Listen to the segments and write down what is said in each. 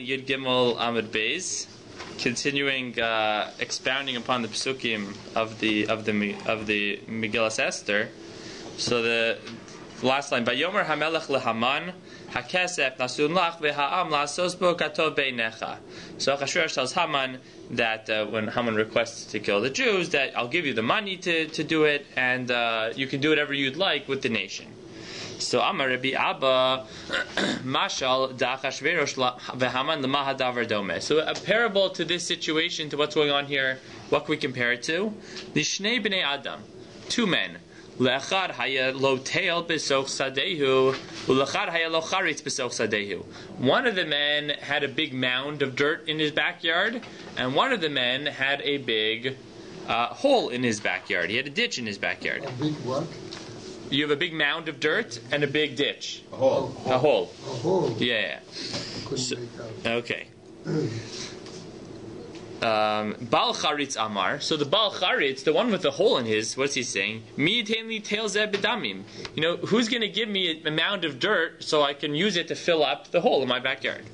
Yud Gimel Amud Beis, continuing expounding upon the psukim of the Megillah Esther. So the last line, Vayomer Hamelech leHaman Hakesef Nasun Lach VeHaam Lasos Bo Kato Beinecha. So Achashverosh tells Haman that when Haman requests to kill the Jews, that I'll give you the money to do it, and you can do whatever you'd like with the nation. So Amar Rabbi Abba Mashal Da'achashverosh veHaman L'ma Hadavar Dome. So a parable to this situation, to what's going on here, what can we compare it to? Lishnei bnei Adam, two men. Le'achad haya lo teil b'soch sadehu, u'lechad haya lo charitz b'soch sadehu. One of the men had a big mound of dirt in his backyard, and one of the men had a big hole in his backyard. He had a ditch in his backyard. A big what? You have a big mound of dirt and a big ditch. A hole. A hole. A hole. Yeah. Couldn't make out. Okay. Bal Charitz Amar. So the Bal Charitz, the one with the hole in his, what's he saying? Mi tenli tel zeh b'damim. You know, who's going to give me a mound of dirt so I can use it to fill up the hole in my backyard?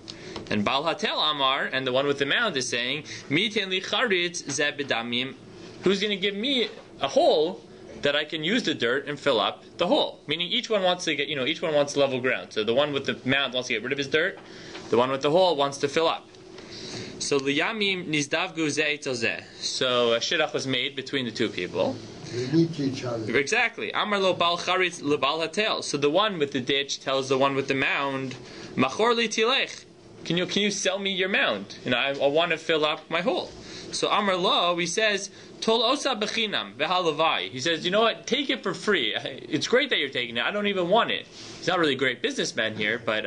And Bal Hatel Amar, and the one with the mound is saying, Mi tenli charitz zeh b'damim. Who's going to give me a hole that I can use the dirt and fill up the hole? Meaning each one wants to get, each one wants level ground. So the one with the mound wants to get rid of his dirt. The one with the hole wants to fill up. So liyamim nizdavgu zeh ital zeh. So a shidduch was made between the two people. They need each other. Exactly. Amar lo bal charitz lo bal hatel. So the one with the ditch tells the one with the mound, machor li tilech. Can you sell me your mound? I want to fill up my hole. So Amar lo, he says, Tol osa bechinam v'halavai. He says, you know what? Take it for free. It's great that you're taking it. I don't even want it. He's not really a great businessman here, but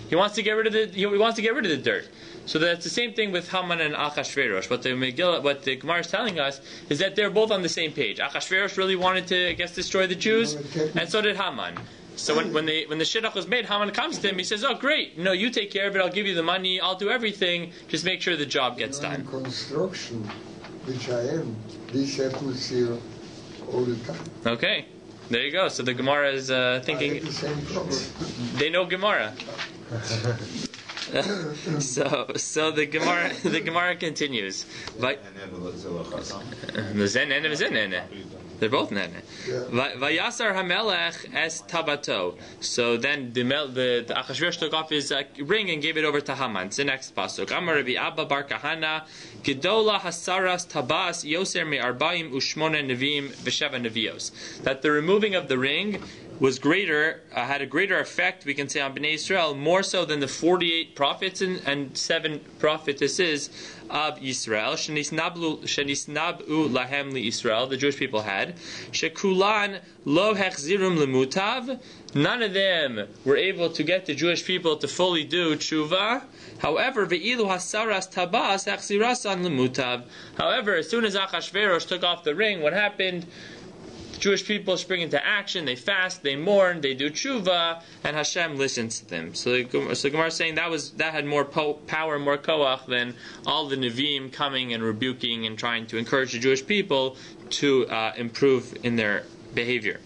he wants to get rid of the dirt. So that's the same thing with Haman and Achashverosh. What the Gemara is telling us is that they're both on the same page. Achashverosh really wanted to, destroy the Jews, and so did Haman. So when the shidduch was made, Haman comes to him. He says, "Oh, great! You take care of it. I'll give you the money. I'll do everything. Just make sure the job gets done." In construction, which I am, this happens here all the time. Okay, there you go. So the Gemara is thinking. I have the same problem. They know Gemara. So the Gemara continues. They're both nene. Vayasar hamelech es tabato. So then the Achashverosh took off his ring and gave it over to Haman. It's the next pasuk. Amar Rabbi Abba bar Kahana Gedola hasaras tabas yoser me arbaim ushmona nevim v'sheva nevios. That the removing of the ring was greater, had a greater effect, we can say, on Bnei Israel, more so than the 48 prophets and 7 prophetesses of Israel. Shenisnabu lahem li Israel, the Jewish people had. Shekulan lo hechzirum lemutav. None of them were able to get the Jewish people to fully do tshuva. However, ve'ilu hasaras tabas hechzirasan lemutav. However, as soon as Achashverosh took off the ring, what happened? Jewish people spring into action, they fast, they mourn, they do tshuva, and Hashem listens to them. So Gemara is saying that had more power, more koach than all the Nevi'im coming and rebuking and trying to encourage the Jewish people to improve in their behavior.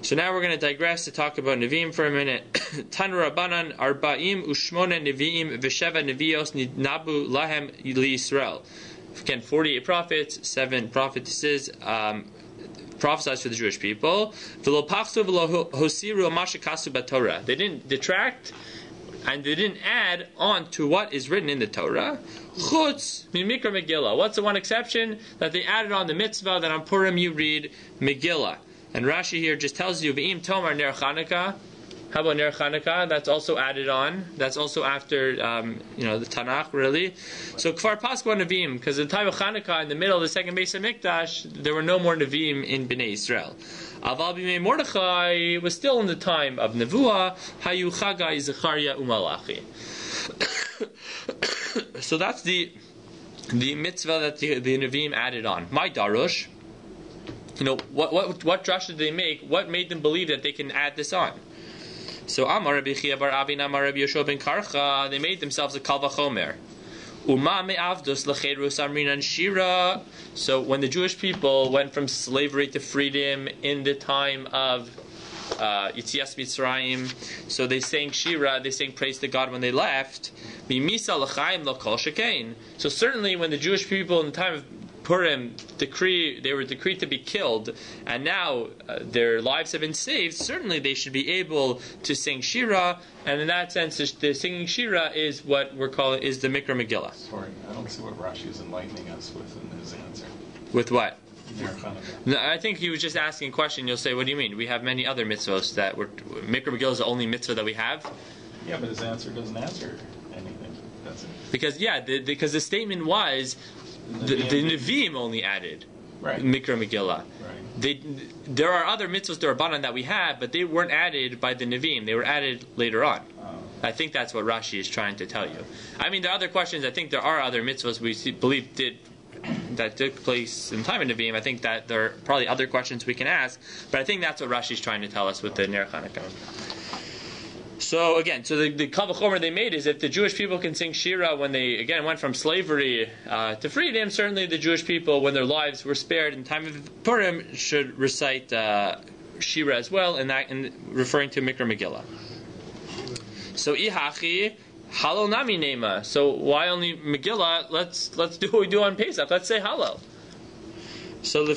So now we're going to digress to talk about Nevi'im for a minute. Tan Rabbanan Arba'im Ushmona Nevi'im V'Sheva Nevios Nabu Lahem Li Yisrael. Again, 48 prophets, 7 prophetesses, prophesied for the Jewish people. They didn't detract and they didn't add on to what is written in the Torah. Chutz min mikra Megillah. What's the one exception? That they added on the mitzvah that on Purim you read Megillah. And Rashi here just tells you V'im Tomar Ner Chanukah. How about Ner Chanukah? That's also added on. That's also after, the Tanakh, really. So Kfar Pascha Nevi'im, because in the time of Chanukah, in the middle of the second Beis HaMikdash, there were no more Nevi'im in Bnei Israel. Aval B'mei Mordechai was still in the time of Nevuah, Hayu Chagai, Zechariah, Umalachi. So that's the mitzvah that the Nevi'im added on. My Darush, what drasha did they make? What made them believe that they can add this on? So Amar Rabbi Chia bar Avin Amar Rabbi Yoshua ben Karcha, they made themselves a kal vachomer. Uma me'avdos l'cheirus amrinan shira. So when the Jewish people went from slavery to freedom in the time of Yitzias Mitzrayim. So they sang Shira, they sang praise to God when they left. Mimisa l'chaim l'kol shekain. So certainly when the Jewish people in the time of Purim they were decreed to be killed, and now their lives have been saved, certainly they should be able to sing Shira, and in that sense the singing Shira is what we're calling is the Mikra Megillah. Sorry, I don't see what Rashi is enlightening us with in his answer. With what? Hanukkah. No, I think he was just asking a question. You'll say, what do you mean? We have many other mitzvos that Mikra Megillah is the only mitzvah that we have. Yeah, but his answer doesn't answer anything. That's it. Because because the statement was the Nevi'im only added Mikra Megillah. Right. There are other mitzvahs d'Rabbanan that we have, but they weren't added by the Nevi'im. They were added later on. I think that's what Rashi is trying to tell you. I mean, there are other questions. I think there are other mitzvahs believe that took place in the time of Nevi'im. I think that there are probably other questions we can ask, but I think that's what Rashi is trying to tell us with the Ner Hanukkah. So again, the Kal V'chomer they made is if the Jewish people can sing Shira when they again went from slavery to freedom, certainly the Jewish people, when their lives were spared in the time of Purim, should recite Shira as well, and referring to Mikra Megillah. So Ihachi Halal Nami Nema. So why only Megillah? Let's do what we do on Pesach. Let's say Halal. So there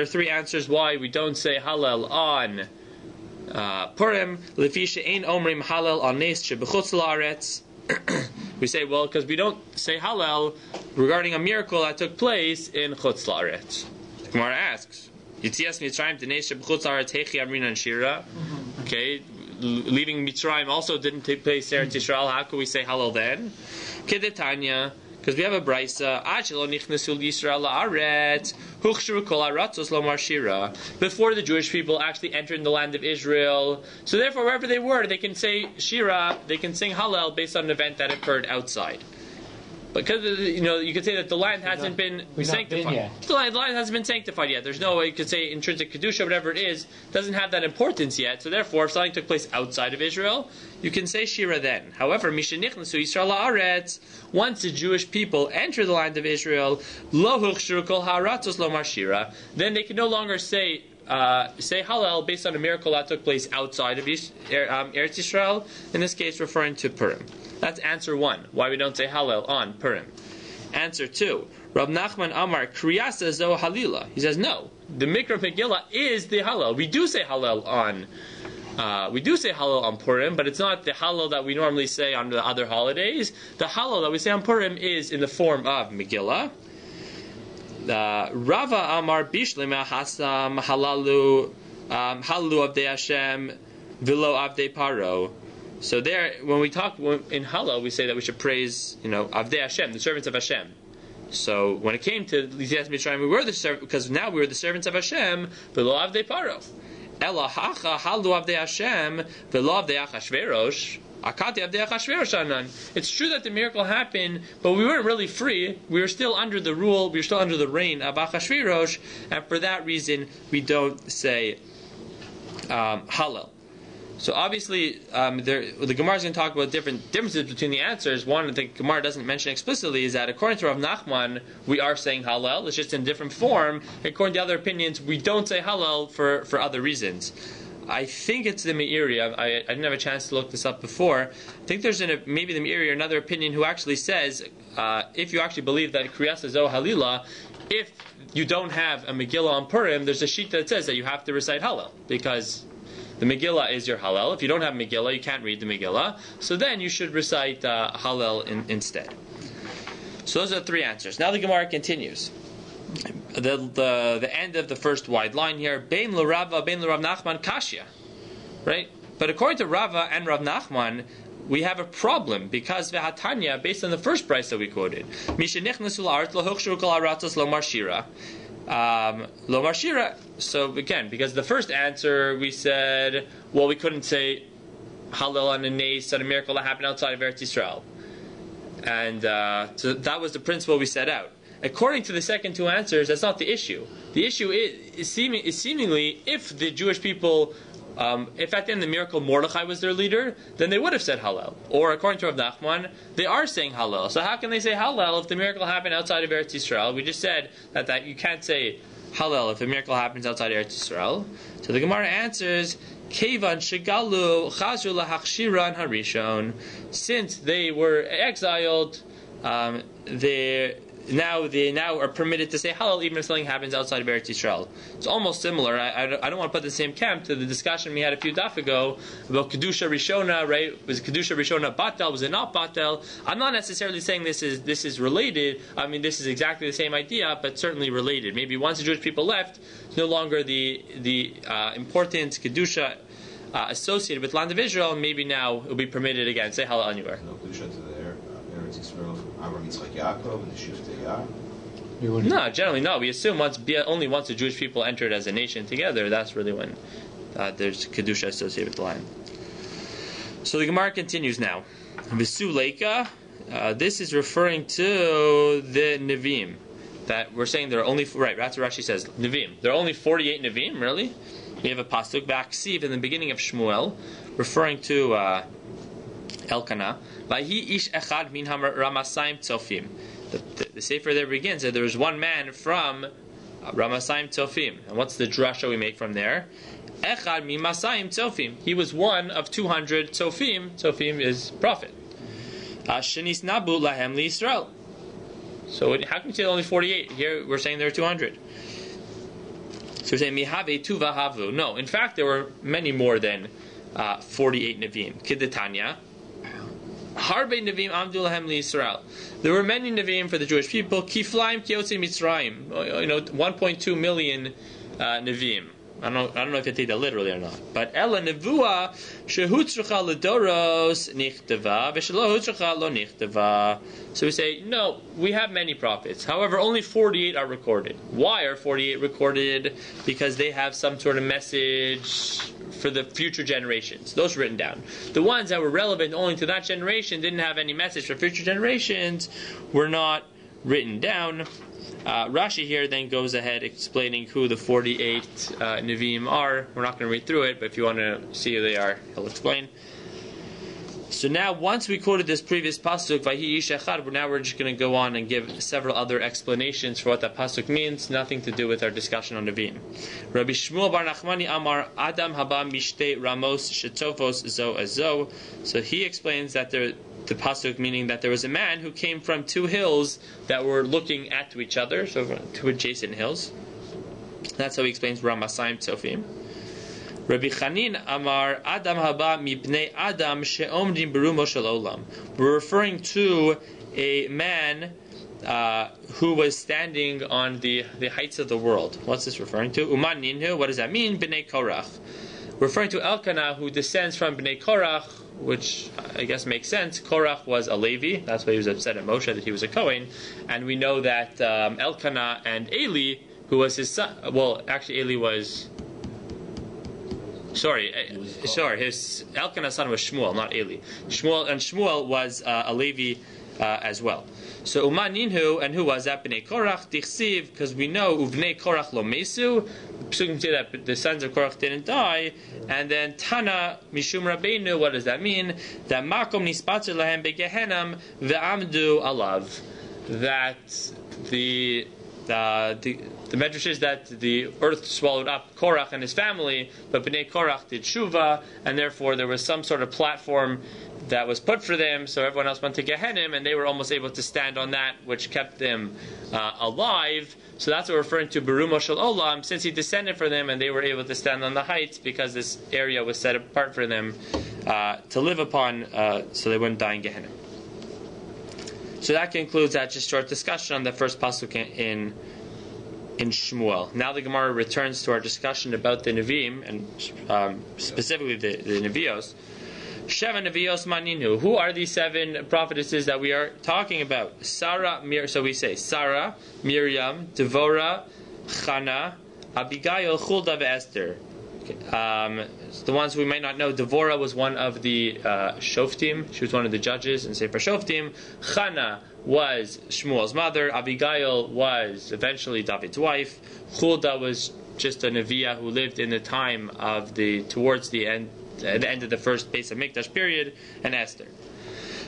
are three answers why we don't say Halal on Purim. Lefi she'ein omrim Halal on Nes shebechutz la'aretz. We say, well, because we don't say Halal regarding a miracle that took place in Chutz la'aretz. The Gemara asks, Yitzias Mitzrayim Nes shebechutz la'aretz hechi amrinan shira. Okay, leaving Mitzrayim also didn't take place there in Yisrael. How can we say Halal then? Kedetanya. Because we have a brisa, before the Jewish people actually entered the land of Israel. So therefore, wherever they were, they can say Shira, they can sing Hallel based on an event that occurred outside. Because you could say that the land hasn't been sanctified. The land hasn't been sanctified yet. There's no way you could say intrinsic kedusha, whatever it is, doesn't have that importance yet. So therefore, if something took place outside of Israel, you can say Shira then. However, Mishanichnasu Yisrael Haaretz, once the Jewish people enter the land of Israel, Lo Huchshru Kol Haratzos Lomar Shira, then they can no longer say Hallel based on a miracle that took place outside of Eretz Yisrael. In this case, referring to Purim. That's answer one, why we don't say Hallel on Purim. Answer two, Rav Nachman Amar Kriyasa Zo Halila. He says no, the Mikra Megillah is the Hallel. We do say Hallel on Purim, but it's not the Hallel that we normally say on the other holidays. The Hallel that we say on Purim is in the form of Megillah. Rava Amar Bishlema Hasam Halalu Avdei Hashem Vilo Avdei Paro. So there, when we talk in Hallel, we say that we should praise, Avdei Hashem, the servants of Hashem. So when it came to Yitzias Mitzrayim, we were the servants, because now we were the servants of Hashem, V'lo Avdei Paro. Ela hacha halu Avdei Hashem, V'lo Avdei Achashverosh. Akati Avdei Achashverosh anan. It's true that the miracle happened, but we weren't really free. We were still under the rule, we were still under the reign of Achashverosh, and for that reason, we don't say Hallel. So obviously, the Gemara is going to talk about differences between the answers. One, the Gemara doesn't mention explicitly, is that according to Rav Nachman, we are saying Hallel. It's just in different form. According to other opinions, we don't say Hallel for other reasons. I think it's the Meiri. I didn't have a chance to look this up before. I think there's maybe the Meiri or another opinion who actually says, if you actually believe that Kriyas Zo Halila, if you don't have a Megillah on Purim, there's a sheet that says that you have to recite Hallel, because the Megillah is your Hallel. If you don't have Megillah, you can't read the Megillah. So then you should recite Hallel instead. So those are the three answers. Now the Gemara continues. The end of the first wide line here. Bein l'Rava, bein l'Rav Nachman, kashya. Right? But according to Rava and Rav Nachman, we have a problem, because v'hatanya, based on the first price that we quoted, Mishenichnasu la'aretz lo huchshru kol haratzos lo marshira. Lomar Shira. So again, because the first answer we said, well, we couldn't say Hallel on a Nes on a miracle that happened outside of Eretz Yisrael, and so that was the principle we set out. According to the second two answers, that's not the issue. The issue is seemingly if the Jewish people, if at the end of the miracle Mordechai was their leader, then they would have said Hallel. Or according to Rav Nachman, they are saying Hallel. So how can they say Hallel if the miracle happened outside of Eretz Yisrael? We just said that you can't say halal if a miracle happens outside Eretz Yisrael? So the Gemara answers, Kevan shegalu chazru lahachshiran harishon. Since they were exiled, they now are permitted to say halal even if something happens outside of Eretz Yisrael. It's almost similar. I don't want to put the same camp to the discussion we had a few DAF ago about Kedusha Rishona, right? Was Kedusha Rishona batel? Was it not batel? I'm not necessarily saying this is related. I mean, this is exactly the same idea, but certainly related. Maybe once the Jewish people left, it's no longer the important Kedusha associated with land of Israel. Maybe now it will be permitted again. Say halal anywhere. No Kedusha to the Eretz Yisrael from Abraham, Yitzchak, Yaakov, and the Shift Yah. No, generally no. We assume only once the Jewish people entered as a nation together, that's really when there's Kedusha associated with the land. So the Gemara continues now. Visu Leika, this is referring to the Nevi'im. That we're saying there are only, right, that's what Rashi says, Nevi'im. There are only 48 Nevi'im, really? We have a pasuk, Ba'aksiv, in the beginning of Shmuel, referring to Elkanah. Vahi ish echad min Ramasayim Tzofim. The Sefer there begins that there was one man from Ramasayim Tzofim. And what's the drasha we make from there? Echad min Masayim Tzofim. He was one of 200 Tzofim. Tzofim is prophet. Shenis nabu lahem li Yisrael. So how can you say only 48? Here we're saying there are 200. So we're saying mihave tuva havu. No, in fact there were many more than 48 Nevi'im. Kidetanya. Harbe Nevi'im amdu lahem li Yisrael. There were many Nevi'im for the Jewish people. Kiflaim kiyotze Mitzrayim. 1.2 million Nevi'im. I don't know if you take that literally or not. But Ella Nevua shehutzrucha ledoros nichteva v'shelo hutzrucha lo nichteva. So we say, no, we have many prophets. However, only 48 are recorded. Why are 48 recorded? Because they have some sort of message for the future generations. Those are written down. The ones that were relevant only to that generation, didn't have any message for future generations, were not written down. Rashi here then goes ahead explaining who the 48 Nevi'im are. We're not going to read through it, but if you want to see who they are, he'll explain. So now, once we quoted this previous pasuk, Vahi ish echad, now we're just going to go on and give several other explanations for what that pasuk means, nothing to do with our discussion on Nevi'im. Rabbi Shmuel bar Nachmani Amar Adam haba mishte ramos shetzofos zo azo. So he explains that the pasuk meaning that there was a man who came from two hills that were looking at each other, so two adjacent hills. That's how he explains Ramasayim Tzofim. Rabbi Chanin Amar Adam haba mipnei Adam she'omdim berumo shel olam. We're referring to a man who was standing on the heights of the world. What's this referring to? Uman ninhu. What does that mean? Bnei Korach. Referring to Elkanah, who descends from Bnei Korach, which I guess makes sense. Korach was a Levi. That's why he was upset at Moshe that he was a Kohen. And we know that Elkanah and Eli, who was his son, well, actually Eli was... his Elkanah's son was Shmuel, not Eli. Shmuel was a Levi as well. So Uman Ninhu, and who was that? Bnei Korach, Dichsiv, because we know Uvnei Korach lo mesu. Psukim say that the sons of Korach didn't die. And then Tana Mishum Rabbeinu, what does that mean? That Makom Nispatzer Lahem Begehenam Ve'amdu Alav. That the Medrash is that the earth swallowed up Korach and his family, but Bnei Korach did Shuvah, and therefore there was some sort of platform that was put for them, so everyone else went to Gehenim, and they were almost able to stand on that, which kept them alive. So that's what we're referring to, Berumo Shel Olam, since he descended for them, and they were able to stand on the heights, because this area was set apart for them to live upon, so they wouldn't die in Gehenim. So that concludes that just short discussion on the first pasuk in Shmuel. Now the Gemara returns to our discussion about the Nevi'im, and specifically the Nevi'os. Sheva Nevi'os Maninu. Who are these 7 prophetesses that we are talking about? So we say Sarah, Miriam, Devorah, Chana, Abigail, Huldah, Esther. The ones we might not know, Devorah was one of the Shoftim. She was one of the judges in Sefer Shoftim. Chana was Shmuel's mother. Abigail was eventually David's wife. Huldah was just a Nevi'ah who lived in the time of towards the end of the first Beis HaMikdash period, and Esther.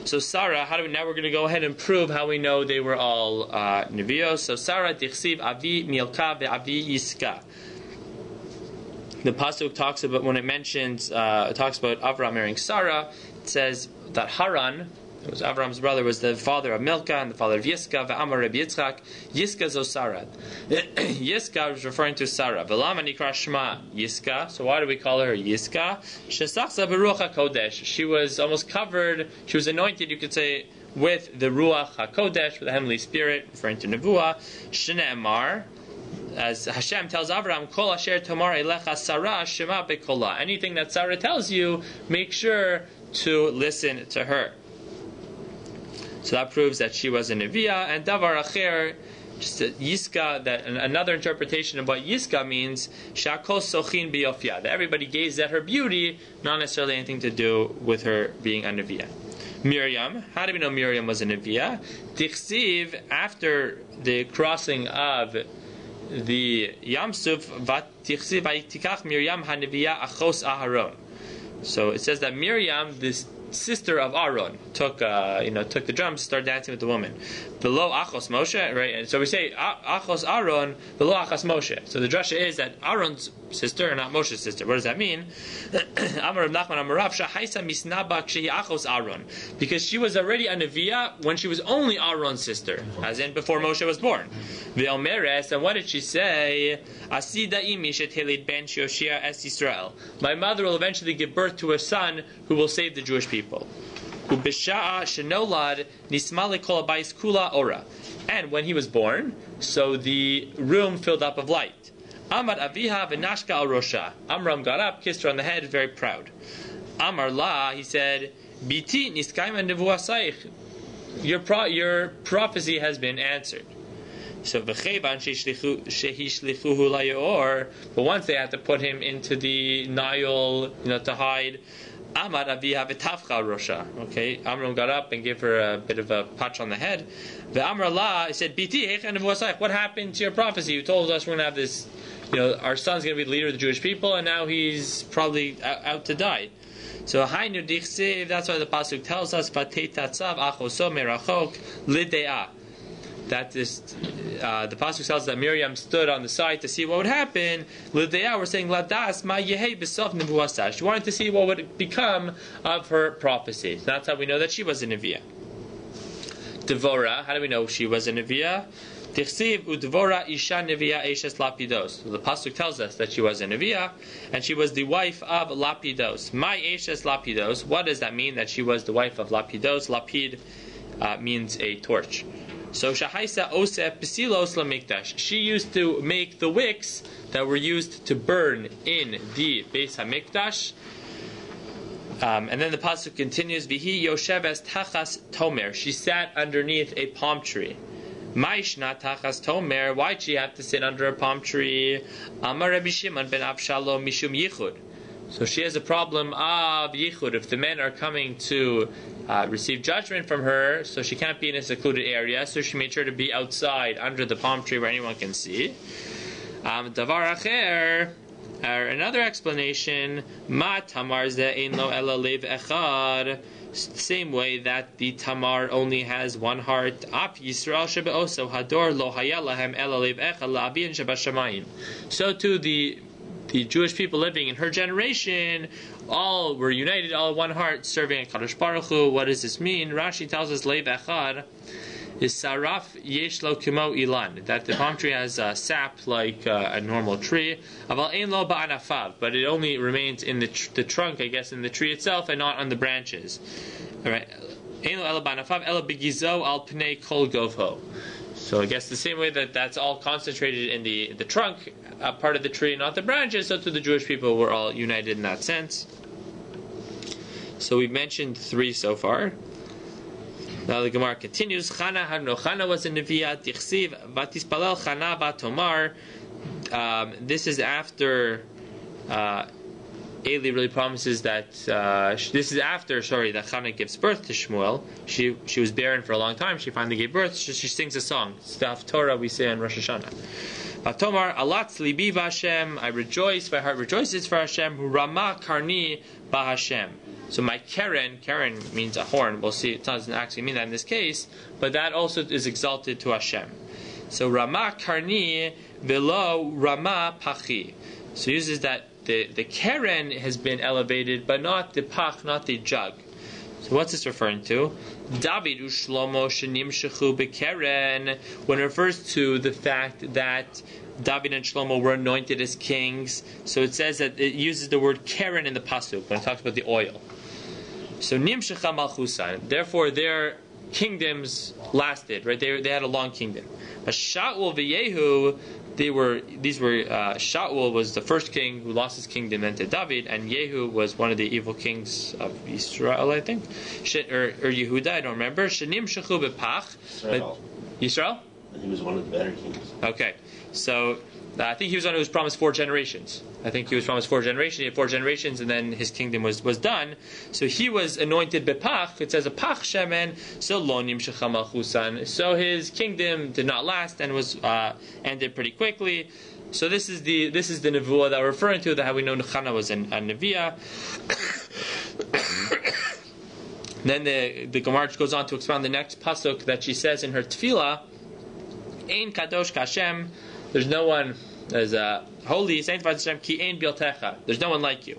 So Sarah, now we're going to go ahead and prove how we know they were all Nevios. So Sarah, Dichsiv, Avi, Milka, Ve'avi, Yiska. The pasuk talks about, when it mentions, it talks about Avram marrying Sarah, it says that Haran, it was Avram's brother, was the father of Milka and the father of Yiska. Ve'amar Rabbi Yitzchak, Yiska zo Sarah. Yiska was referring to Sarah. Ve'lama nikra shma Yiska. So why do we call her Yiska? Shesachsa beruach hakodesh. She was almost covered. She was anointed, you could say, with the ruach hakodesh, with the heavenly spirit, referring to Nevuah. Shne'emar, as Hashem tells Avram, Kol asher tomar elecha Sarah shema bekola. Anything that Sarah tells you, make sure to listen to her. So that proves that she was a Neviah. And Davar Acher, just Yiska, that another interpretation of what Yiska means, Shakol Sochin Biyofia, that everybody gazed at her beauty, not necessarily anything to do with her being a Neviah. Miriam, how do we know Miriam was a Neviah? Tichsiv, after the crossing of the Yamsuf, Tichsiv Vayitikach Miriam HaNeviah Achos Aharon. So it says that Miriam, this sister of Aaron, took the drums, started dancing with the woman. Below Achos Moshe, right? And so we say Achos Aaron, below Achos Moshe. So the drasha is that Aaron's sister and not Moshe's sister. What does that mean? Amar Nachman Amarav Shahaisa Misnaba Kshehi Achos Aaron, because she was already a Neviah when she was only Aaron's sister, as in before Moshe was born. Ve'omeres, and what did she say? Asida imi shetelid ben Shioshia es Yisrael. My mother will eventually give birth to a son who will save the Jewish people. Ubisha'a shenolad nismale kol habayis kula ora. And when he was born, so the room filled up of light. Amar aviha v'nashka al rosha. Amram got up, kissed her on the head, very proud. Amar la, he said, Biti niskayma nevuasaych. Your prophecy has been answered. So v'chevan shehishlichuhu layor. But once they had to put him into the Nile, to hide. Amar aviha v'tafcha rosha. Okay, Amram got up and gave her a bit of a patch on the head. Ve'amar la, he said, Biti heichan nevuasaych. What happened to your prophecy? You told us we're going to have this, our son's going to be the leader of the Jewish people, and now he's probably out to die. So Hainu dichsev, that's why the pasuk tells us, Vatei tatzav achoso merachok lidea. That is, the pasuk tells that Miriam stood on the side to see what would happen. Lidea, we're saying ladas ma yehei b'sof nevuasa. She wanted to see what would become of her prophecy. So that's how we know that she was a Neviah. Devora, how do we know she was a Neviah? Tichsiv udvora isha Neviah eshes Lapidos. So the pasuk tells us that she was a Neviah, and she was the wife of Lapidos. My eshes Lapidos. What does that mean? That she was the wife of Lapidos. Lapid means a torch. So Shahaisa Oseh Pesilos Lamikdash. She used to make the wicks that were used to burn in the Beis HaMikdash. And then the pasuk continues, Vihi Yosheves Tachas Tomer. She sat underneath a palm tree. Maishna Tachas Tomer. Why'd she have to sit under a palm tree? Amar Rabbi Shimon ben Avshalom Mishum Yichud. So she has a problem of yichud. If the men are coming to receive judgment from her, so she can't be in a secluded area, so she made sure to be outside under the palm tree where anyone can see. Davar acher, another explanation, ma tamar ze ein lo ela lev echad. Same way that the tamar only has one heart. Ap Yisrael shebeoso hador lo haya lahem ela lev echad la'aviyin shebashamayim. So too the Jewish people living in her generation, all were united, all one heart, serving HaKadosh Baruch Hu. What does this mean? Rashi tells us, Leiv Echad is Saraf Yesh Lo Kimo Ilan, that the palm tree has a sap like a normal tree. Aval Ein Lo Ba'anafav, but it only remains in the trunk, I guess, in the tree itself, and not on the branches. All right. Ein Lo Ela Ba'anafav Ela Begizo Al Pnei Kol Govho. So I guess the same way that's all concentrated in the trunk, part of the tree, not the branches, so to the Jewish people we're all united in that sense. So we've mentioned 3 so far. Now the Gemara continues. Chana Chana was a Neviah. Tichsiv Vatispalel Chana Batomar. This is after Eli really promises that this is after that Chana gives birth to Shmuel. She was barren for a long time. She finally gave birth. She sings a song. It's the Torah we say on Rosh Hashanah. Batomar Alatz Libi Vashem. I rejoice. My heart rejoices for Hashem. Rama Karni Bahashem. So my Keren means a horn. We'll see it doesn't actually mean that in this case, but that also is exalted to Hashem. So Rama Karni below Rama Pachi. So he uses that the Keren has been elevated, but not the Pach, not the jug. So what's this referring to? David u'Shlomo shenimshechu bekeren, when it refers to the fact that David and Shlomo were anointed as kings. So it says that it uses the word Keren in the pasuk when it talks about the oil. So nimshecha malchusan, therefore their kingdoms lasted, right? They had a long kingdom. But Shaul v'Yehu, Shaul was the first king who lost his kingdom then to David, and Yehu was one of the evil kings of Israel, I think, or Yehuda, I don't remember. Shenim shechu bepach. Yisrael? He was one of the better kings. Okay, so I think he was one who was promised 4 generations. I think he was promised 4 generations. He had 4 generations, and then his kingdom was done. So he was anointed bepach. It says a pach shemen. So lo nimshecha malchusan. So his kingdom did not last and was ended pretty quickly. So this is the nevuah that we're referring to. That how we know Nechana was a neviah. Then the Gemara goes on to expound the next pasuk that she says in her tefillah. Ein kadosh kashem. There's no one as holy, sanctified Hashem, ki ein bieltecha. There's no one like you.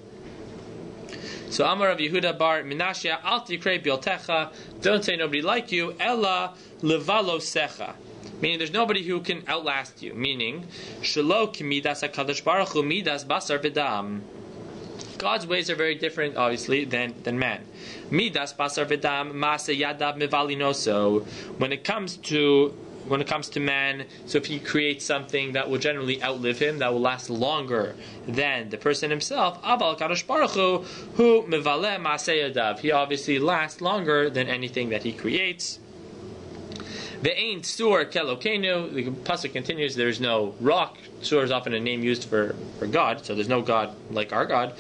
So Amar Rav Yehuda bar Menachem al tikrei bieltecha. Don't say nobody like you. Ella levalo secha. Meaning there's nobody who can outlast you. Meaning shelo kimidas hakadosh baruch hu midas basar v'dam. God's ways are very different, obviously, than man. Midas basar v'dam masa yadav mivalinoso. When it comes to man, so if he creates something that will generally outlive him, that will last longer than the person himself, Aval Kadosh Baruch Hu Mevale Maaseh Yadav. He obviously lasts longer than anything that he creates. Ve'ein Sur Kelokenu. The pasuk continues. There is no rock. Sur is often a name used for God, so there's no God like our God.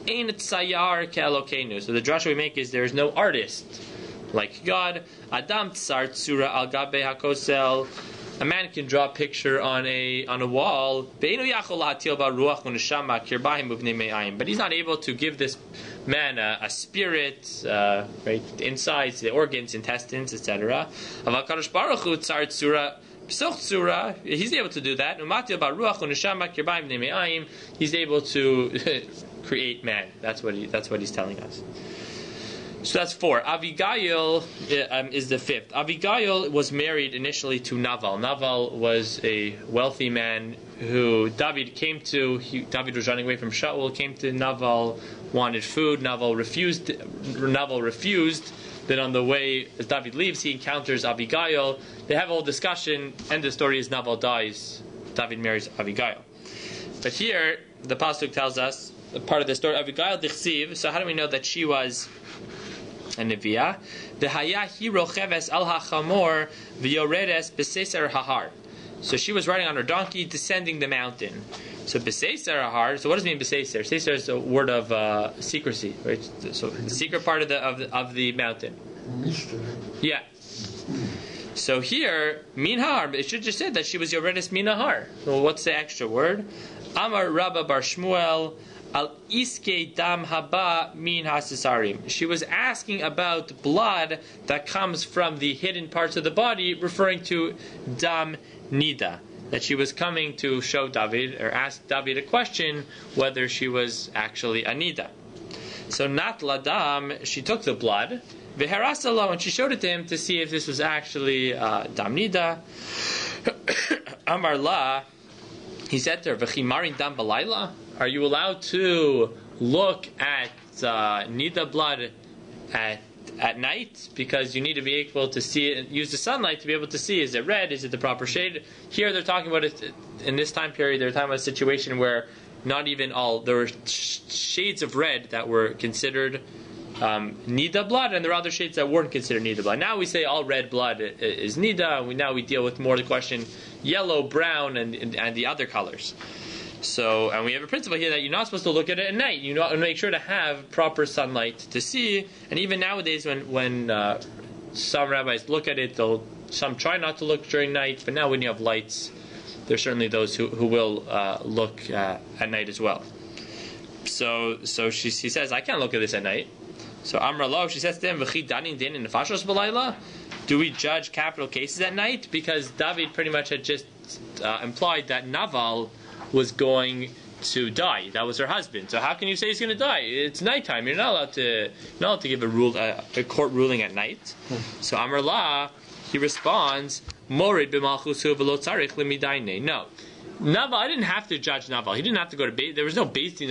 Ein Tzayar Kelokenu. So the drasha we make is there is no artist like God. Adam tsar tsura al gabe hakosel. A man can draw a picture on a wall. But he's not able to give this man a spirit, right? The insides, the organs, intestines, etc. He's able to do that. He's able to create man. That's what he's telling us. So that's 4. Abigail is the 5th. Abigail was married initially to Naval. Naval was a wealthy man who David came to. David was running away from Shaul, came to Naval, wanted food. Naval refused. Then on the way, as David leaves, he encounters Abigail. They have a whole discussion, and the story is Naval dies. David marries Abigail. But here, the pasuk tells us, part of the story, Abigail dichsiv. So how do we know that she was a neviah? The haya hi rocheves al hachamor v'yoredes b'seser hahar. So she was riding on her donkey, descending the mountain. So b'seser hahar. So what does it mean b'seser? Seser is a word of secrecy, right? So the secret part of the mountain. Mystery. Yeah. So here, minhar. It should just said that she was yoredes minahar. Well, what's the extra word? Amar Rabba bar Shmuel. Al iske dam haba min hasesarim. She was asking about blood that comes from the hidden parts of the body, referring to dam nida. That she was coming to show David, or ask David a question, whether she was actually a nida. So nat ladam, she took the blood, v'herasalo, and she showed it to him to see if this was actually dam nida. Amar la, he said to her, v'chimarin dam balayla. Are you allowed to look at nida blood at night? Because you need to be able to see it, use the sunlight to be able to see, is it red, is it the proper shade? Here they're talking about it, in this time period, they're talking about a situation where not even all, there were shades of red that were considered nida blood, and there are other shades that weren't considered nida blood. Now we say all red blood is nida, and now we deal with more the question yellow, brown, and the other colors. So, and we have a principle here that you're not supposed to look at it at night. You know, make sure to have proper sunlight to see. And even nowadays, when some rabbis look at it, some try not to look during night. But now, when you have lights, there's certainly those who will look at night as well. So she says, I can't look at this at night. So Amra Lo, she says to him, "V'chi danin din in nefashos b'layla." Do we judge capital cases at night? Because David pretty much had just implied that Naval was going to die. That was her husband. So how can you say he's going to die? It's nighttime. You're not allowed to give a court ruling at night. So Amar La, he responds, "Morid b'malchusu v'lo tzarich l'midaynei." No, Naval. I didn't have to judge Naval. He didn't have to go to BAYT. There was no BAYT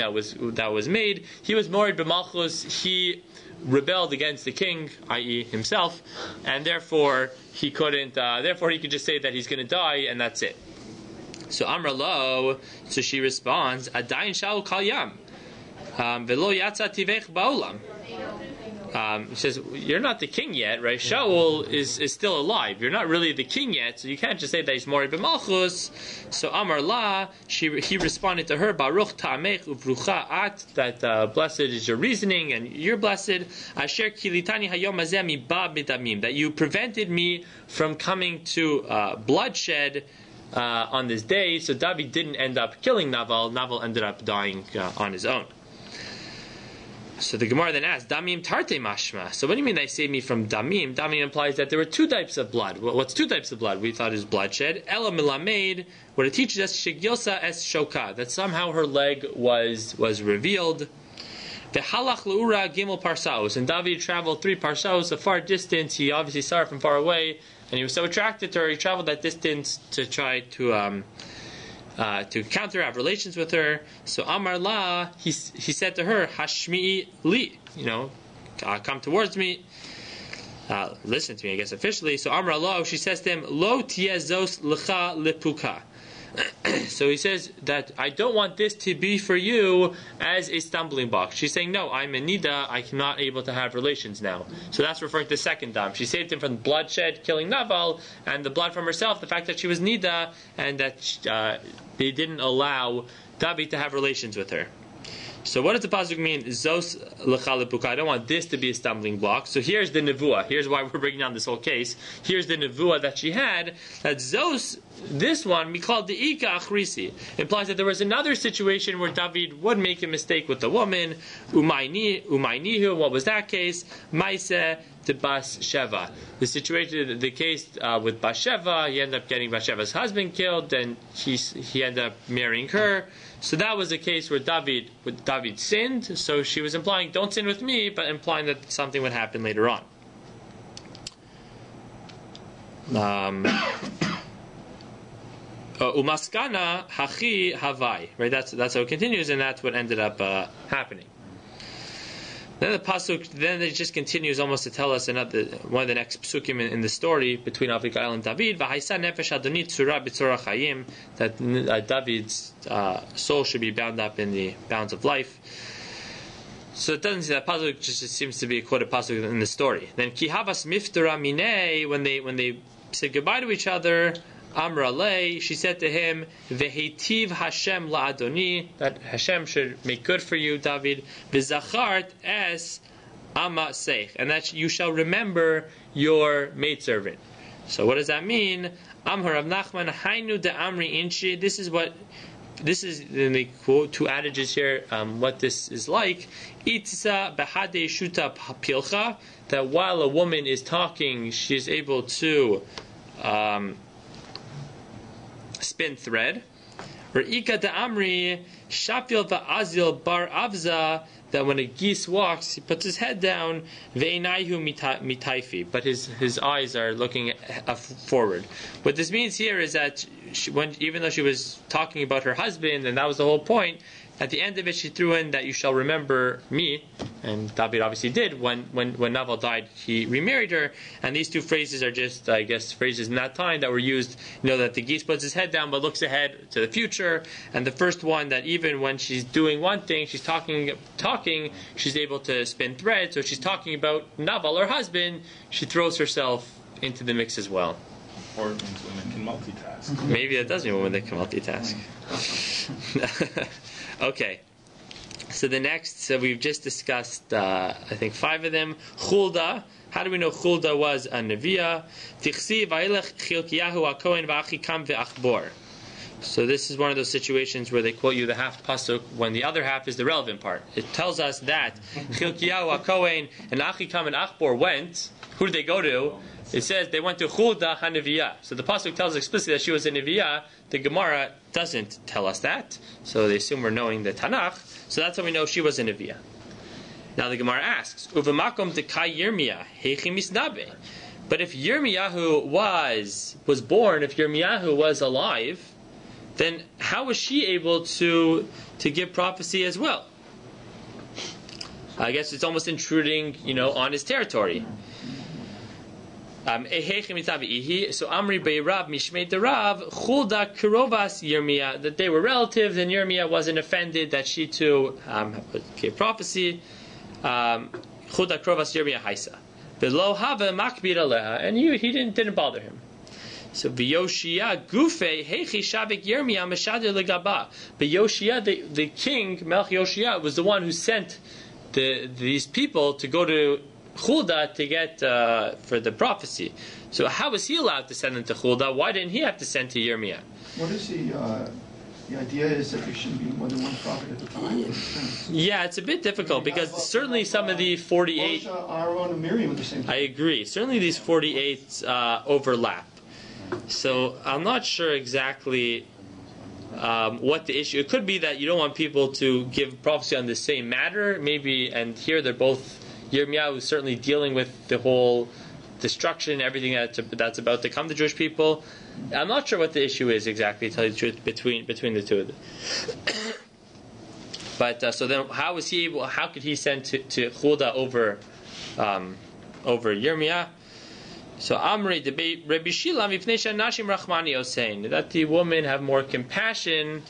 that was made. He was morid b'malchus. He rebelled against the king, i.e. himself, and therefore he couldn't. Therefore he could just say that he's going to die, and that's it. So Amra Lo, so she responds, Adayin Shaul Kal Yam, Velo Yatza Tivech Ba'olam. He says, you're not the king yet, right? Shaul is still alive. You're not really the king yet, so you can't just say that he's Mori B'Malchus. So Amar La, he responded to her, Baruch Ta'amech Uvrucha At, that blessed is your reasoning and you're blessed. Asher Kilitani Hayom Hazeh Miba Midamim, that you prevented me from coming to bloodshed on this day. So David didn't end up killing Naval. Naval ended up dying on his own. So the Gemara then asks, Damim tarte mashma. So what do you mean they saved me from damim? Damim implies that there were two types of blood. What's two types of blood? We thought is bloodshed. Ela milamed, what it teaches us, shegilsa es shoka, that somehow her leg was revealed. Halach leura gimel parsaos, and David traveled 3 parsaos, a far distance. He obviously saw her from far away, and he was so attracted to her, he traveled that distance to try to counter, have relations with her. So Amar La, he said to her, Hashmi'i li, come towards me, listen to me, I guess officially. So Amar La, she says to him, Lo tiezos lecha lepuka. So he says that I don't want this to be for you as a stumbling block. She's saying, no, I'm a nida, I'm not able to have relations now. So that's referring to the second dam. She saved him from bloodshed, killing Naval, and the blood from herself, the fact that she was nida, and that they didn't allow David to have relations with her. So what does the pasuk mean? Zos l'chalipuka. I don't want this to be a stumbling block. So here's the nevuah. Here's why we're bringing down this whole case. Here's the nevuah that she had. That Zos, this one, we call the ika achrisi, implies that there was another situation where David would make a mistake with the woman. Umaynihu. What was that case? Maiseh to Bas Sheva. The situation, the case with Bas Sheva, he ended up getting Bas Sheva's husband killed, and he ended up marrying her. So that was a case where David sinned. So she was implying, don't sin with me, but implying that something would happen later on. Umaskana hachi havai. Right. That's how it continues, and that's what ended up happening. Then the pasuk, then it just continues almost to tell us one of the next psukim in the story between Avigail and David. V'haisa nefesh adoni tzura b'tzura chayim, that David's soul should be bound up in the bounds of life. So it doesn't say that pasuk, just seems to be a quoted pasuk in the story. Then ki havas miftara minei, when they said goodbye to each other, Amra lei, she said to him, Vehetiv Hashem la'adoni, that Hashem should make good for you, David. V'zachart es ama seich, and that you shall remember your maidservant. So what does that mean? Amar Rav Nachman, Hainu de Amri inchi. This is in the quote, 2 adages here, what this is like. Itza behade shuta pilcha, that while a woman is talking, she is able to spin thread. Or Ika de Amri Shapil va'azil bar avza, that when a geese walks, he puts his head down, ve'inayhu mitaifi, but his eyes are looking forward. What this means here is that even though she was talking about her husband, and that was the whole point, at the end of it she threw in that you shall remember me, and David obviously did. When Naval died, he remarried her, and these 2 phrases are just, I guess, phrases in that time that were used, that the geese puts his head down but looks ahead to the future, and the first one that even when she's doing one thing, she's talking, she's able to spin thread, so she's talking about Naval, her husband, she throws herself into the mix as well. Or it means women can multitask. Maybe that does mean women that can multitask. Okay, so the next, so we've just discussed, I think 5 of them. Chulda, how do we know Chulda was a Neviah? Tichsi v'ailech Chilkiyahu ha'kohen v'achikam ve'achbor. So this is one of those situations where they quote you the half pasuk when the other half is the relevant part. It tells us that Chilkiyahu HaKohen and Achikam and Achbor went. Who did they go to? It says they went to Hulda HaNeviah. So the pasuk tells us explicitly that she was a Neviah. The Gemara doesn't tell us that. So they assume we're knowing the Tanakh. So that's how we know she was a Neviah. Now the Gemara asks, Uvamakom dekai Yirmiyah heichi misnabe. But if Yirmiyahu was born, if Yirmiyahu was alive, then how was she able to give prophecy as well? I guess it's almost intruding, on his territory. So Amri Beirav Mishmei Derav Chulda Kirovas Yirmiyah, that they were relatives, and Yirmiyah wasn't offended that she too gave prophecy. Chulda Kirovas Yirmiyah Haisa. Below Hava Makbir Aleha, and he didn't bother him. So V'Yoshia Gufe Hechi Shavik Yirmiyah Meshadir Legaba. But Yoshia, the king Melch Yoshia, was the one who sent these people to go to Chulda to get for the prophecy. So how was he allowed to send them to Chulda? Why didn't he have to send to Yirmiyah? What is the idea is that there shouldn't be more than one prophet at the time? Yeah, it's a bit difficult because certainly some of the 48... Moshe, Aaron, and Miriam at the same time. I agree. Certainly these 48 overlap. So I'm not sure exactly what the issue... It could be that you don't want people to give prophecy on the same matter, maybe, and here they're both... Yirmiyahu is certainly dealing with the whole destruction, everything that's about to come to Jewish people. I'm not sure what the issue is exactly, to tell you the truth, between the two of them. But so then, how was he able? How could he send to Chulda over Yirmiyah? So Amri debate Rabbi Shila mipnei shenashim rachmani saying that the women have more compassion.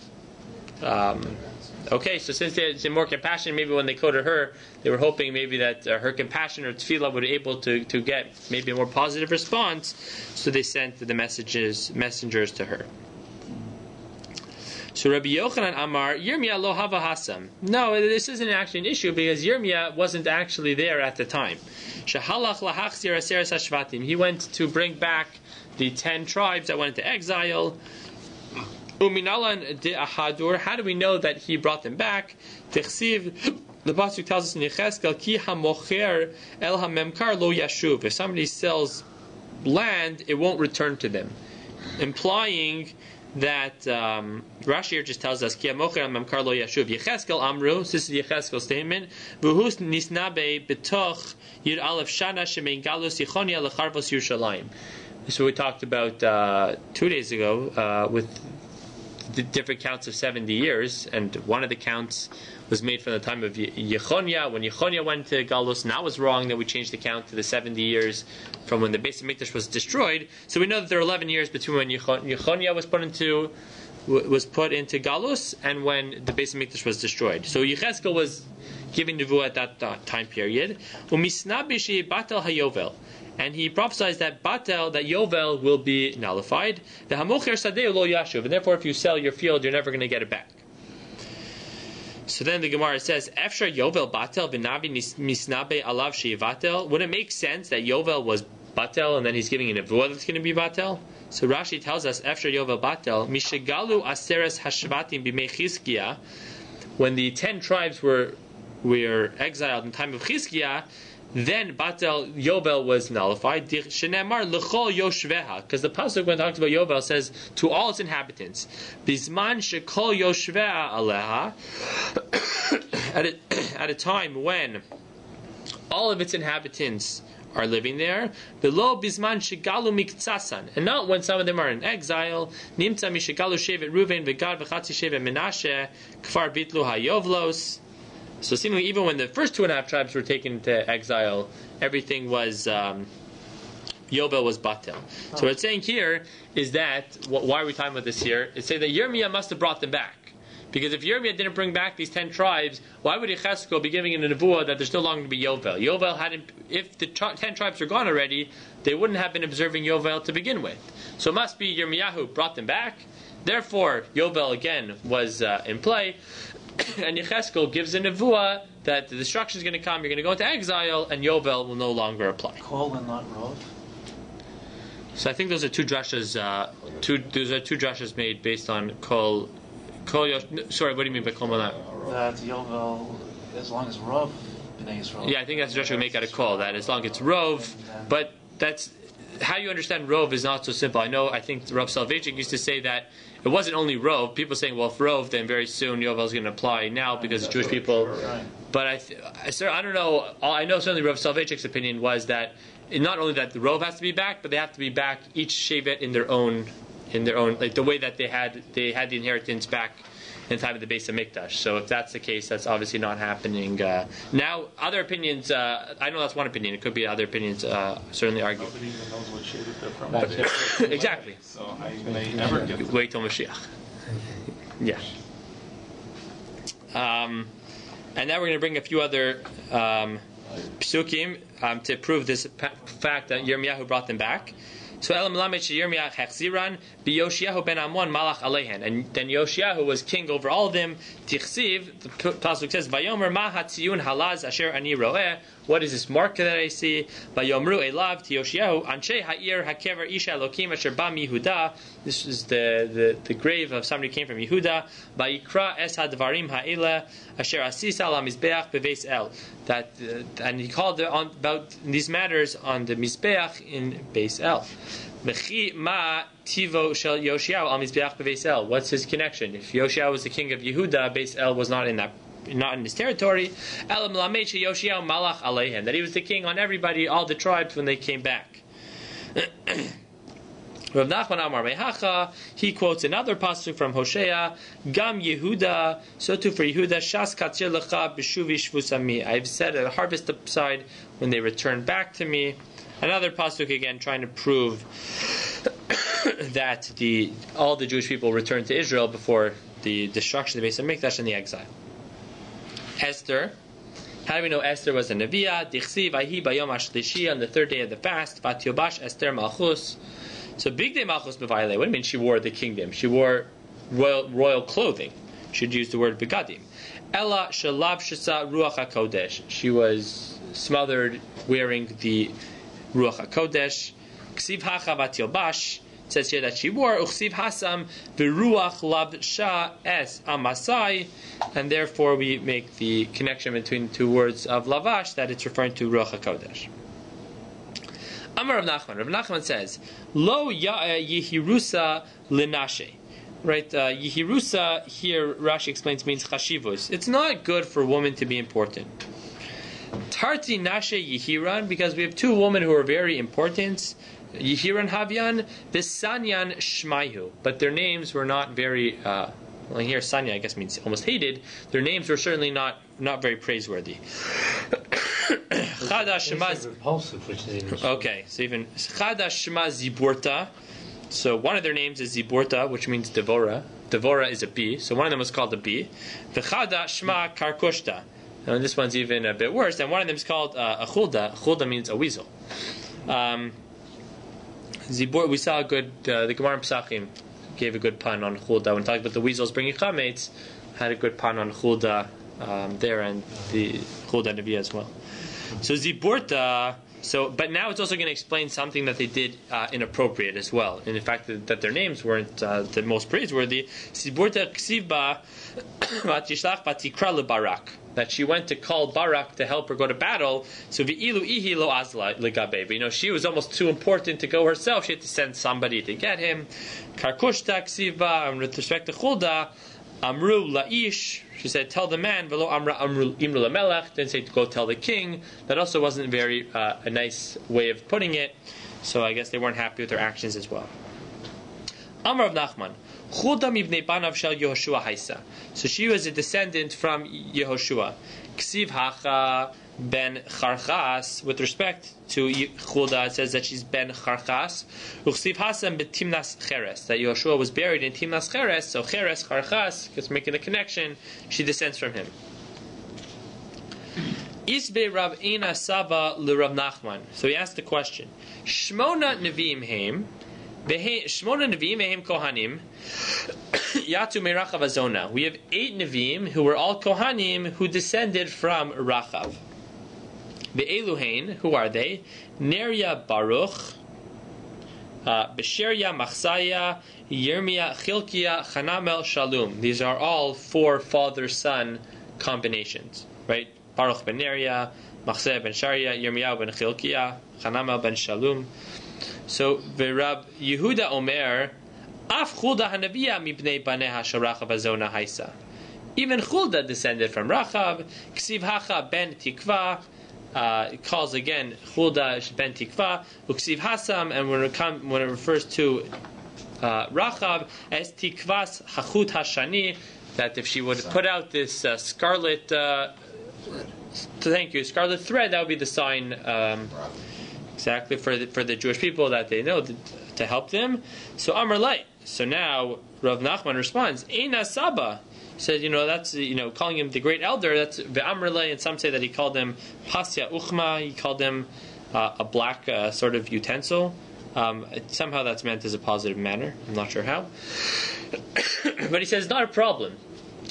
Okay, so since there's more compassion, maybe when they quoted her, they were hoping maybe that her compassion or tefillah would be able to get maybe a more positive response, so they sent the messengers to her. So Rabbi Yochanan Amar, Yirmiyah lo hava hasam. No, this isn't actually an issue because Yirmiyah wasn't actually there at the time. Shahalach lahachzir aseres hashvatim. He went to bring back the 10 tribes that went into exile. Uminalan de ahadur. How do we know that he brought them back? Tichsiv. The pasuk tells us in Yecheskel, Ki hamocher el hamemkar lo yashuv. If somebody sells land, it won't return to them, implying that Rashi here just tells us Ki hamocher el hamemkar lo yashuv. Yecheskel amru. This is Yecheskel's statement. V'hus nisnabe betoch yir alef shana shemein galus yichonia lecharvos Yerushalayim. So we talked about 2 days ago with the different counts of 70 years, and one of the counts was made from the time of Yechonia, when Yechonia went to Galus, and that was wrong, that we changed the count to the 70 years from when the Beis Hamikdash was destroyed. So we know that there are 11 years between when Yechonia was put into Galus and when the Beis Hamikdash was destroyed. So Yecheskel was giving nevuah at that time period. Umisnabishi batal hayovel. And he prophesies that Batel, that Yovel, will be nullified. The Hamocher Sadeh lo Yashuv, and therefore if you sell your field, you're never going to get it back. So then the Gemara says, Efshar Yovel Batel v'navi misnabe alav sheyivatel. Would it make sense that Yovel was Batel and then he's giving a nevuah that's going to be Batel? So Rashi tells us, Efshar Yovel Batel, Mishegalu Aseres Hashvatim b'mei Chizkiah, when the 10 tribes were exiled in the time of Chizkiah, then Batel Yovel was nullified. Shenemar lechol yoshveha, because the pasuk when it talks about Yovel says to all its inhabitants. Bisman shekol yoshveha aleha, at a time when all of its inhabitants are living there. Below bisman shegalu miktsasan, and not when some of them are in exile. Nimtza mishegalu shevet Ruven v'Gad v'chatzi shevet Menashe kfar bitlu hayovlos. So seemingly even when the first 2.5 tribes were taken to exile, everything was, Yovel was Batel. So what it's saying here is that, why are we talking about this here? It's saying that Yirmiyah must have brought them back. Because if Yirmiyah didn't bring back these 10 tribes, why would Yecheskel be giving in a nevuah that there's no longer to be Yovel? Yovel hadn't, if the 10 tribes are gone already, they wouldn't have been observing Yovel to begin with. So it must be Yirmiyahu who brought them back. Therefore, Yovel again was in play. And Yecheskel gives a nevuah that the destruction is going to come, you're going to go into exile, and Yovel will no longer apply. Kol and not Rov? So I think those are two drashas. Those are two drashas made based on kol. Sorry, what do you mean by kol malam? That Yovel, as long as Rav B'nai Yisrael. Yeah, I think that's the drasha we make out of kol. That as long as it's rov, but that's how you understand rov is not so simple. I think Rav Soloveitchik used to say that it wasn't only rov. People saying, well, if rov, then very soon Yovel is going to apply now because it's Jewish people. But I don't know. I know certainly Rav Soloveitchik's opinion was that not only that the rov has to be back, but they have to be back each shevet in their own, like the way that they had the inheritance back in the time of the Beis Hamikdash. So if that's the case, that's obviously not happening now. Other opinions, I know that's one opinion. It could be other opinions. Certainly argue. Nobody even knows what shevet they're from. Exactly. So I may never get. Wait till Mashiach. Yeah. And now we're going to bring a few other psukim to prove this fact that Yirmiyahu brought them back. So Elam Lamed Yirmiyah Hechziran Yoshiyahu ben Amon Malach Alehen, and then Yoshiyahu was king over all of them. Tichsiv, the pasuk says, Vayomer Ma Hatziyun Halaz Asher Ani Roeh. What is this mark that I see? Vayomru Elav Yoshiyahu Anshe Ha'ir Hakever Isha Elokim Asher Ba Mihuda. This is the grave of somebody who came from Yehuda. Vayikra Es Hadvarim Ha'ila Asher Asisa La Mizbeach Beveis El. That and he called about these matters on the Mizbeach in Beis El. Mechi Ma Tivo Shel Yoshiyahu Al Mizbeach Beveis El. What's his connection? If Yoshiyahu was the king of Yehuda, Beis El was not in his territory. Elam Lamed Yoshiyahu Malach Aleihem. That he was the king on everybody, all the tribes when they came back. Rav Nachman Amar Mehacha, he quotes another pasuk from Hosea, Gam Yehuda, so too for Yehuda, Shas Katzir Lecha B'Shuvi Shvusami. I've set a harvest aside when they return back to me. Another pasuk again trying to prove that all the Jewish people returned to Israel before the destruction of the Beis Hamikdash and the exile. Esther. How do we know Esther was a Neviah? Dichsi Vayhi Bayom Ashlishi, on the third day of the fast. Vatyobash Esther Malchus. So big day Malchus B'Vayle. What do you mean she wore the kingdom? She wore royal clothing. Should use the word begadim. Ella Shalav Shasa Ruach HaKodesh. She was smothered wearing the Ruach HaKodesh. Ksiv Hacha Vatyobash. It says here that she wore Uchsiv Hasam V'Ruach Lavsha Es Amasai, and therefore we make the connection between the two words of Lavash that it's referring to Ruach HaKodesh. Amar Rav Nachman. Rav Nachman says, Lo Yehirusa Linashe. Right, Yehirusa here Rashi explains means Chashivus. It's not good for a woman to be important. Tarti Nashe Yehiran, because we have two women who are very important. Yehiran Havyan, Bisanyan Shmaihu. But their names were not very, well here Sanya I guess means almost hated. Their names were certainly not very praiseworthy. Okay, so even Chada Shema Ziborta. So one of their names is Ziborta, which means Devora. Devora is a bee, so one of them was called a bee. V'chada Shema Karkushta. And this one's even a bit worse. And one of them is called a chulda. Chulda means a weasel. Zibor, we saw a good. The Gemara in Pesachim gave a good pun on chulda when talking about the weasels bringing chametz. Had a good pun on chulda there, and the chulda neviah as well. So ziborta. So, but now it's also going to explain something that they did inappropriate as well. And in fact, that their names weren't the most praiseworthy. Ziborta ksiba vatishlach vatikra lebarak. That she went to call Barak to help her go to battle. So v'ilu ihi lo azla legabe. But she was almost too important to go herself. She had to send somebody to get him. Karkushta ksiva. And with respect to chulda, amru laish. She said, tell the man. Velo amra amru imru lamelech. Didn't say to go tell the king. That also wasn't very a nice way of putting it. So I guess they weren't happy with their actions as well. Amar of Nachman. So she was a descendant from Yehoshua. Ksiv Hacha ben Charchas. With respect to Chulda, it says that she's ben Charchas. Uksiv Hasam ben Timnas Cheres. That Yehoshua was buried in Timnas Cheres. So Cheres Charchas, just making the connection, she descends from him. Isbe Rav Ina Saba le Rav Nachman. So he asked the question: Shmona Nevi'im Heim. Shmona Nevi'im Heim Kohanim. Yatu Merachav Azona. We have 8 Nevi'im who were all Kohanim who descended from Rachav. The Eluhain, who are they? Neria Baruch, Besheria, Machsaya, Yirmiyah, Chilkiah, Chanamel, Shalom. These are all 4 father-son combinations, right? Baruch ben Neriah, Machsaya ben Sharia, Yirmiyahu ben Chilkiah, Chanamel ben Shalom. So, Rab Yehuda Omer, Af Chulda Hanaviya mibnei baneha shel Rachav azona haisa. Even Chulda descended from Rachav. Ksiv Hacha ben Tikva. Calls again Chulda ben Tikva. Uksiv Hasam, and when it refers to Rachav as Tikvas Hachut Hashani, that if she would put out this scarlet, scarlet thread, that would be the sign. Exactly for the Jewish people that they know to help them. So Amar Lay. So now Rav Nachman responds, Eina Saba. He says, that's calling him the great elder. That's Amar Lay, and some say that he called him Pasya Uchma. He called him a black sort of utensil. Somehow that's meant as a positive manner. I'm not sure how. But he says it's not a problem.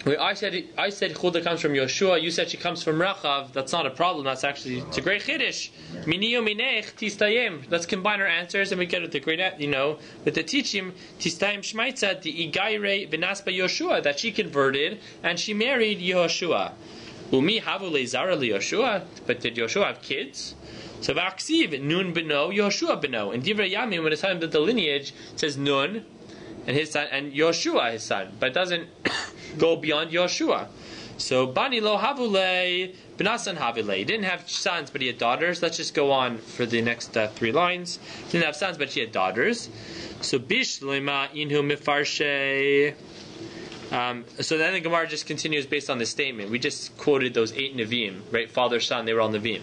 I said Chulda comes from Yoshua. You said she comes from Rachav. That's not a problem. It's a great chiddush. Miniyo minech tistayim. Let's combine our answers and we get the great, with the teaching tistayim shmaitza the igaire v'nasba Yoshua, that she converted and she married Yehoshua. Umi havu leizara liYoshua. But did Yoshua have kids? So v'aksiv nun beno Yoshua beno. In Divrei Yamim, when it's talking about the lineage, it says Nun and his son and Yoshua his son, but it doesn't go beyond Yoshua. So Bani lo havule b'nasan havile. He didn't have sons, but he had daughters. Let's just go on for the next 3 lines. He didn't have sons, but he had daughters. So bishlema inhu mifarshe. So then the Gemara just continues based on this statement. We just quoted those 8 Nevi'im, right? Father, son, they were all Nevi'im.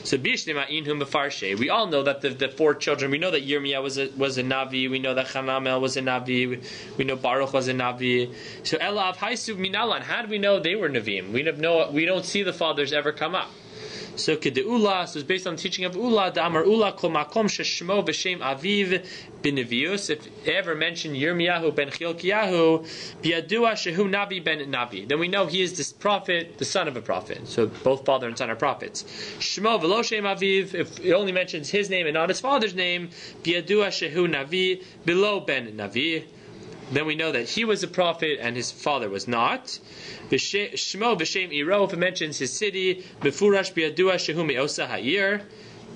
So bishlema inhu mifarshe. We all know that the 4 children. We know that Yirmiyah was a Navi. We know that Chanamel was a Navi. We know Baruch was a Navi. So Elav Haisug Minalan. How do we know they were Nevi'im? We don't see the fathers ever come up. So Kedeula, so it's based on the teaching of Ula, Damar Ula Kol Makom Sheshmo B'Shem Aviv B'Nevius. If they ever mention Yirmiyahu ben Chilkiyahu, Biadua Shehu Navi ben Navi, then we know he is this prophet, the son of a prophet. So both father and son are prophets. Shmo V'Lo Shem Aviv, if it only mentions his name and not his father's name, Biadua Shehu Navi Bilo ben Navi, then we know that he was a prophet and his father was not. Shmo v'shem iro, if it mentions his city, befurash biadua shehu me'osa ha'ir,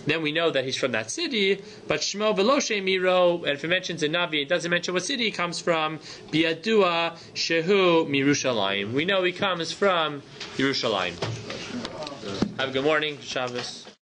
then we know that he's from that city. But shmo v'lo shem iro, and if it mentions a navi, it doesn't mention what city he comes from. Biadua shehu mirushalayim. We know he comes from Yerushalayim. Have a good morning, Shabbos.